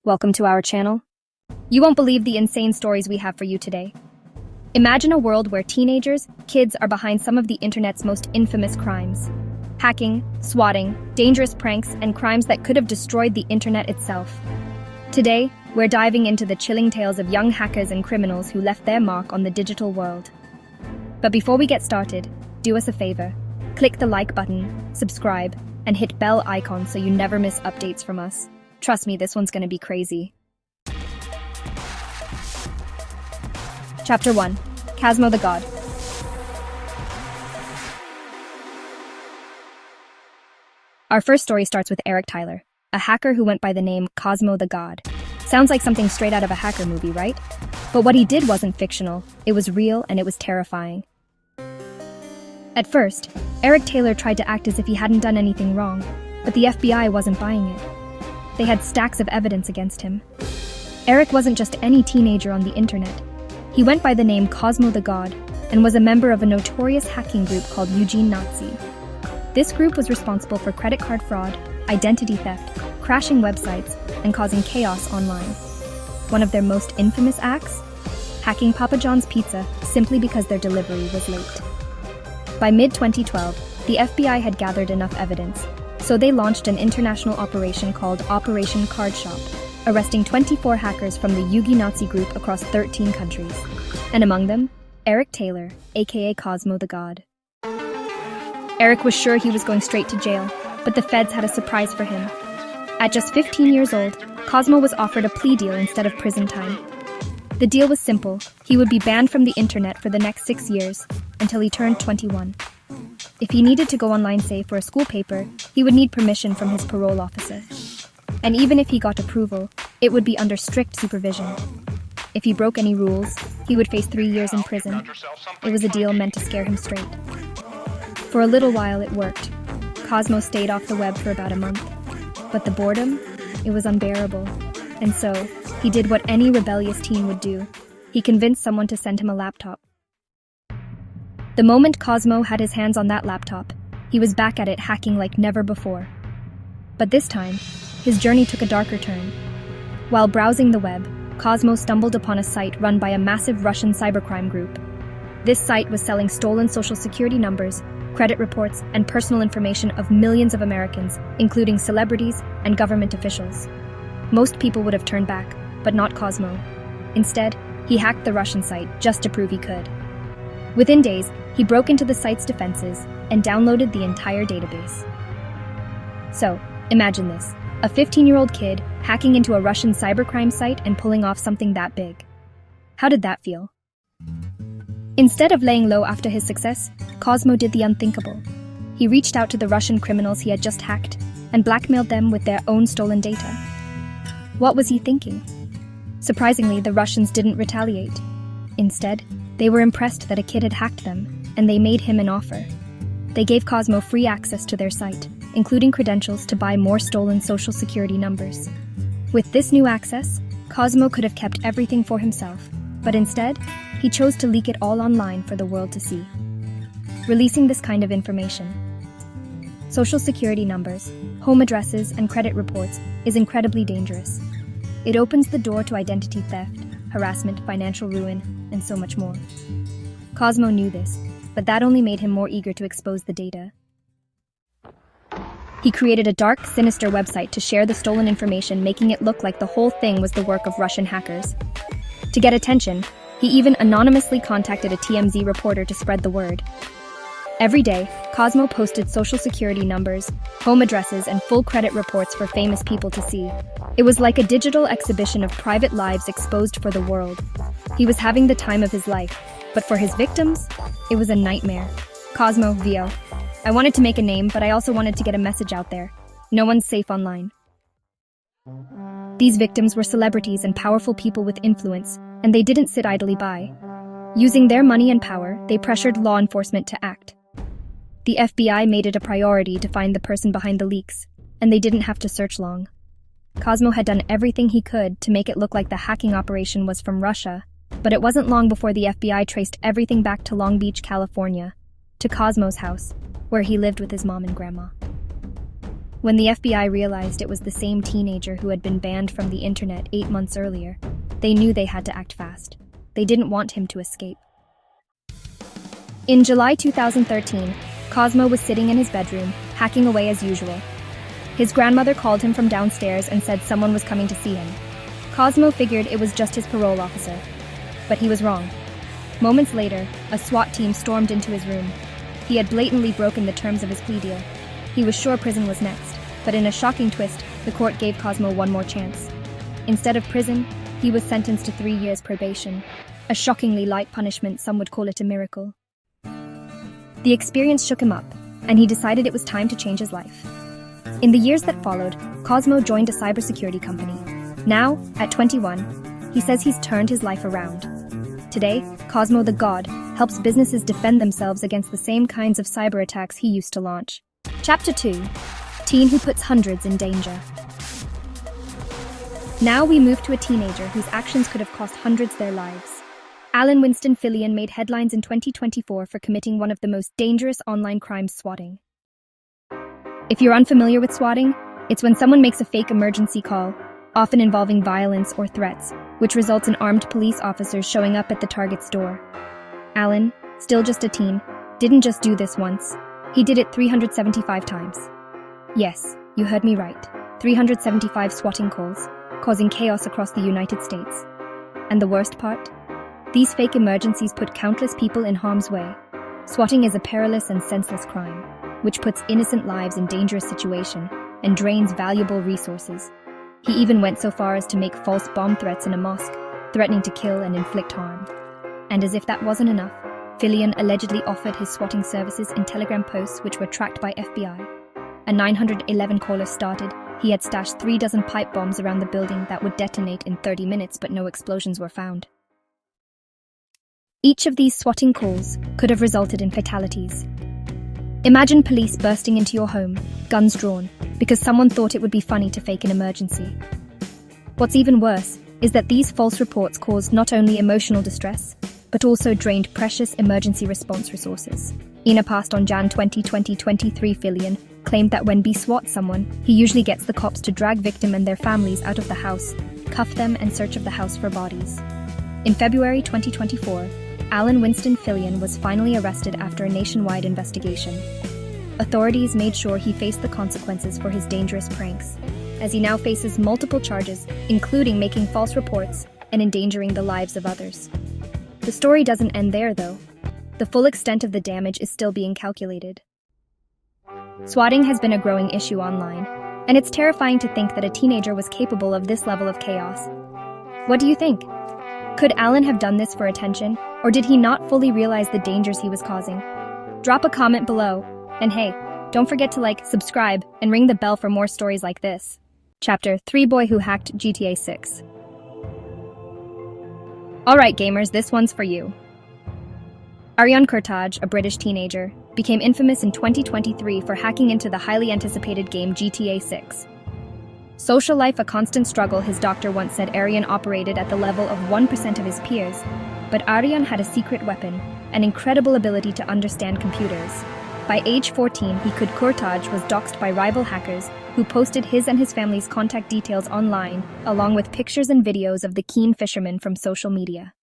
Welcome to our channel. You won't believe the insane stories we have for you today. Imagine a world where teenagers, kids are behind some of the internet's most infamous crimes. Hacking, swatting, dangerous pranks, and crimes that could have destroyed the internet itself. Today, we're diving into the chilling tales of young hackers and criminals who left their mark on the digital world. But before we get started, do us a favor. Click the like button, subscribe, and hit bell icon so you never miss updates from us. Trust me, this one's gonna be crazy. Chapter 1. Cosmo the God. Our first story starts with Eric Tyler, a hacker who went by the name Cosmo the God. Sounds like something straight out of a hacker movie, right? But what he did wasn't fictional, it was real and it was terrifying. At first, Eric Taylor tried to act as if he hadn't done anything wrong, but the FBI wasn't buying it. They had stacks of evidence against him. Eric wasn't just any teenager on the internet. He went by the name Cosmo the God and was a member of a notorious hacking group called Eugene Nazi. This group was responsible for credit card fraud, identity theft, crashing websites, and causing chaos online. One of their most infamous acts? Hacking Papa John's Pizza simply because their delivery was late. By mid-2012, the FBI had gathered enough evidence, so they launched an international operation called Operation Card Shop, arresting 24 hackers from the Yugi Nazi group across 13 countries. And among them, Eric Taylor, aka Cosmo the God. Eric was sure he was going straight to jail, but the feds had a surprise for him. At just 15 years old, Cosmo was offered a plea deal instead of prison time. The deal was simple. He would be banned from the internet for the next 6 years, until he turned 21. If he needed to go online, say, for a school paper, he would need permission from his parole officer. And even if he got approval, it would be under strict supervision. If he broke any rules, he would face 3 years in prison. It was a deal meant to scare him straight. For a little while it worked. Cosmo stayed off the web for about a month. But the boredom? It was unbearable. And so, he did what any rebellious teen would do. He convinced someone to send him a laptop. The moment Cosmo had his hands on that laptop, he was back at it hacking like never before. But this time, his journey took a darker turn. While browsing the web, Cosmo stumbled upon a site run by a massive Russian cybercrime group. This site was selling stolen social security numbers, credit reports, and personal information of millions of Americans, including celebrities and government officials. Most people would have turned back, but not Cosmo. Instead, he hacked the Russian site just to prove he could. Within days, he broke into the site's defenses and downloaded the entire database. So, imagine this, a 15-year-old kid hacking into a Russian cybercrime site and pulling off something that big. How did that feel? Instead of laying low after his success, Cosmo did the unthinkable. He reached out to the Russian criminals he had just hacked and blackmailed them with their own stolen data. What was he thinking? Surprisingly, the Russians didn't retaliate. Instead, they were impressed that a kid had hacked them, and they made him an offer. They gave Cosmo free access to their site, including credentials to buy more stolen social security numbers. With this new access, Cosmo could have kept everything for himself, but instead, he chose to leak it all online for the world to see. Releasing this kind of information, social security numbers, home addresses, and credit reports, is incredibly dangerous. It opens the door to identity theft, harassment, financial ruin, and so much more. Cosmo knew this, but that only made him more eager to expose the data. He created a dark, sinister website to share the stolen information, making it look like the whole thing was the work of Russian hackers. To get attention, he even anonymously contacted a TMZ reporter to spread the word. Every day, Cosmo posted social security numbers, home addresses, and full credit reports for famous people to see. It was like a digital exhibition of private lives exposed for the world. He was having the time of his life, but for his victims, it was a nightmare. Cosmo, VO. I wanted to make a name, but I also wanted to get a message out there. No one's safe online. These victims were celebrities and powerful people with influence, and they didn't sit idly by. Using their money and power, they pressured law enforcement to act. The FBI made it a priority to find the person behind the leaks, and they didn't have to search long. Cosmo had done everything he could to make it look like the hacking operation was from Russia, but it wasn't long before the FBI traced everything back to Long Beach, California, to Cosmo's house, where he lived with his mom and grandma. When the FBI realized it was the same teenager who had been banned from the internet 8 months earlier, they knew they had to act fast. They didn't want him to escape. In July 2013, Cosmo was sitting in his bedroom, hacking away as usual. His grandmother called him from downstairs and said someone was coming to see him. Cosmo figured it was just his parole officer. But he was wrong. Moments later, a SWAT team stormed into his room. He had blatantly broken the terms of his plea deal. He was sure prison was next, but in a shocking twist, the court gave Cosmo one more chance. Instead of prison, he was sentenced to 3 years probation. A shockingly light punishment, some would call it a miracle. The experience shook him up, and he decided it was time to change his life. In the years that followed, Cosmo joined a cybersecurity company. Now, at 21, he says he's turned his life around. Today, Cosmo the God helps businesses defend themselves against the same kinds of cyber attacks he used to launch. Chapter 2: Teen Who Puts Hundreds in Danger. Now we move to a teenager whose actions could have cost hundreds their lives. Allan Filion made headlines in 2024 for committing one of the most dangerous online crimes, swatting. If you're unfamiliar with swatting, it's when someone makes a fake emergency call, often involving violence or threats, which results in armed police officers showing up at the target's door. Allan, still just a teen, didn't just do this once. He did it 375 times. Yes, you heard me right. 375 swatting calls, causing chaos across the United States. And the worst part? These fake emergencies put countless people in harm's way. Swatting is a perilous and senseless crime, which puts innocent lives in dangerous situation and drains valuable resources. He even went so far as to make false bomb threats in a mosque, threatening to kill and inflict harm. And as if that wasn't enough, Filion allegedly offered his swatting services in Telegram posts which were tracked by FBI. A 911 caller started. He had stashed 3 dozen pipe bombs around the building that would detonate in 30 minutes, but no explosions were found. Each of these swatting calls could have resulted in fatalities. Imagine police bursting into your home, guns drawn, because someone thought it would be funny to fake an emergency. What's even worse is that these false reports caused not only emotional distress, but also drained precious emergency response resources. In a post on Jan 20, 2023, Filion claimed that when he swats someone, he usually gets the cops to drag victim and their families out of the house, cuff them, and search of the house for bodies. In February 2024, Allan Filion was finally arrested after a nationwide investigation. Authorities made sure he faced the consequences for his dangerous pranks, as he now faces multiple charges, including making false reports and endangering the lives of others. The story doesn't end there, though. The full extent of the damage is still being calculated. Swatting has been a growing issue online, and it's terrifying to think that a teenager was capable of this level of chaos. What do you think? Could Allan have done this for attention, or did he not fully realize the dangers he was causing? Drop a comment below, and hey, don't forget to like, subscribe, and ring the bell for more stories like this. Chapter 3: Boy Who Hacked GTA 6. Alright gamers, this one's for you. Aryan Kurtaj, a British teenager, became infamous in 2023 for hacking into the highly anticipated game GTA 6. Social life a constant struggle, his doctor once said Aryan operated at the level of 1% of his peers, but Aryan had a secret weapon, an incredible ability to understand computers. By age 14, Kurtaj was doxxed by rival hackers who posted his and his family's contact details online, along with pictures and videos of the keen fisherman from social media.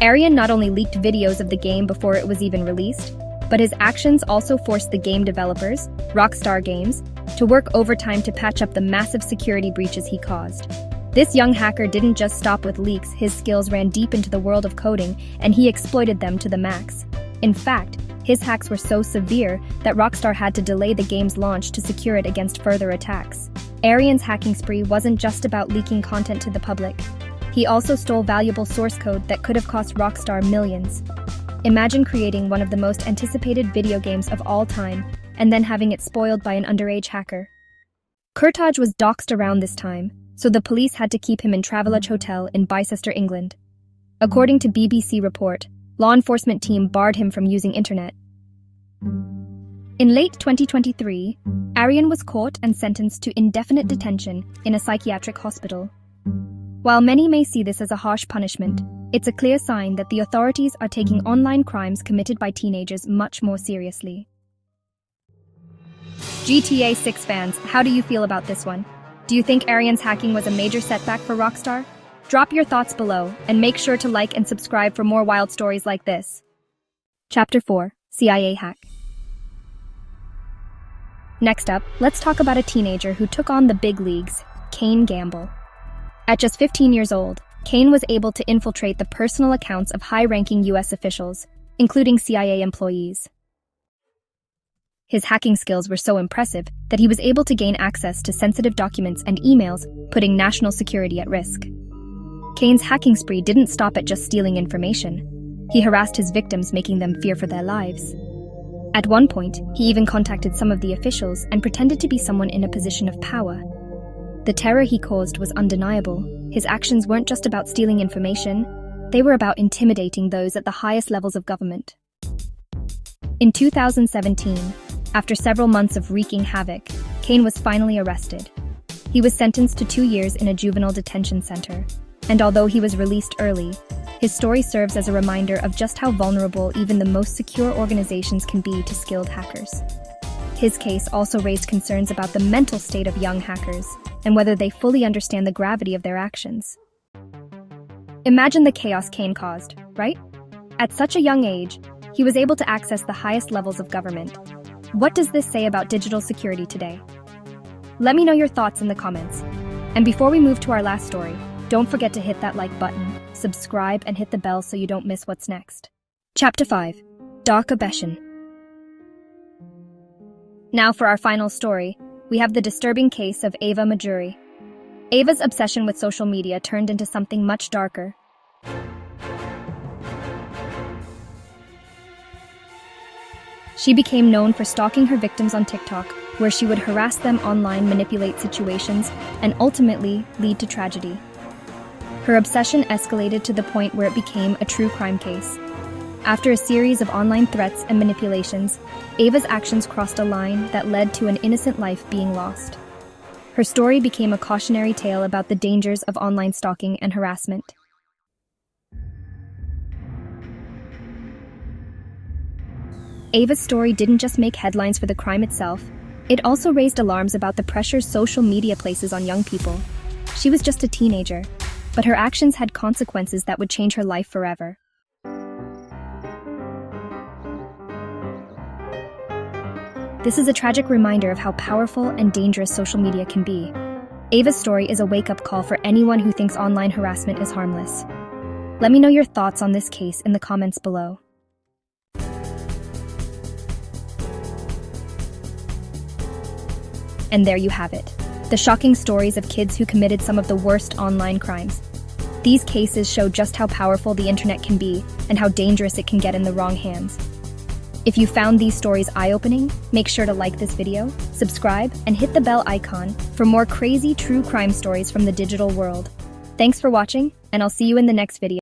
Aryan not only leaked videos of the game before it was even released, but his actions also forced the game developers, Rockstar Games, to work overtime to patch up the massive security breaches he caused. This young hacker didn't just stop with leaks, his skills ran deep into the world of coding, and he exploited them to the max. In fact, his hacks were so severe that Rockstar had to delay the game's launch to secure it against further attacks. Aryan's hacking spree wasn't just about leaking content to the public. He also stole valuable source code that could have cost Rockstar millions. Imagine creating one of the most anticipated video games of all time, and then having it spoiled by an underage hacker. Kurtaj was doxxed around this time, so the police had to keep him in Travelodge Hotel in Bicester, England. According to BBC report, law enforcement team barred him from using internet. In late 2023, Aryan was caught and sentenced to indefinite detention in a psychiatric hospital. While many may see this as a harsh punishment, it's a clear sign that the authorities are taking online crimes committed by teenagers much more seriously. GTA 6 fans, how do you feel about this one? Do you think Arian's hacking was a major setback for Rockstar? Drop your thoughts below, and make sure to like and subscribe for more wild stories like this. Chapter 4: CIA Hack. Next up, let's talk about a teenager who took on the big leagues, Cain Gamble. At just 15 years old, Cain was able to infiltrate the personal accounts of high-ranking US officials, including CIA employees. His hacking skills were so impressive that he was able to gain access to sensitive documents and emails, putting national security at risk. Cain's hacking spree didn't stop at just stealing information. He harassed his victims, making them fear for their lives. At one point, he even contacted some of the officials and pretended to be someone in a position of power. The terror he caused was undeniable. His actions weren't just about stealing information, they were about intimidating those at the highest levels of government. In 2017, after several months of wreaking havoc, Cain was finally arrested. He was sentenced to 2 years in a juvenile detention center, and although he was released early, his story serves as a reminder of just how vulnerable even the most secure organizations can be to skilled hackers. His case also raised concerns about the mental state of young hackers and whether they fully understand the gravity of their actions. Imagine the chaos Cain caused, right? At such a young age, he was able to access the highest levels of government. What does this say about digital security today? Let me know your thoughts in the comments. And before we move to our last story, don't forget to hit that like button, subscribe, and hit the bell so you don't miss what's next. Chapter 5: Dark Obession. Now for our final story, we have the disturbing case of Ava Majuri. Ava's obsession with social media turned into something much darker. She became known for stalking her victims on TikTok, where she would harass them online, manipulate situations, and ultimately lead to tragedy. Her obsession escalated to the point where it became a true crime case. After a series of online threats and manipulations, Ava's actions crossed a line that led to an innocent life being lost. Her story became a cautionary tale about the dangers of online stalking and harassment. Ava's story didn't just make headlines for the crime itself, it also raised alarms about the pressure social media places on young people. She was just a teenager, but her actions had consequences that would change her life forever. This is a tragic reminder of how powerful and dangerous social media can be. Ava's story is a wake-up call for anyone who thinks online harassment is harmless. Let me know your thoughts on this case in the comments below. And there you have it, the shocking stories of kids who committed some of the worst online crimes. These cases show just how powerful the internet can be and how dangerous it can get in the wrong hands. If you found these stories eye-opening, make sure to like this video, subscribe, and hit the bell icon for more crazy true crime stories from the digital world. Thanks for watching, and I'll see you in the next video.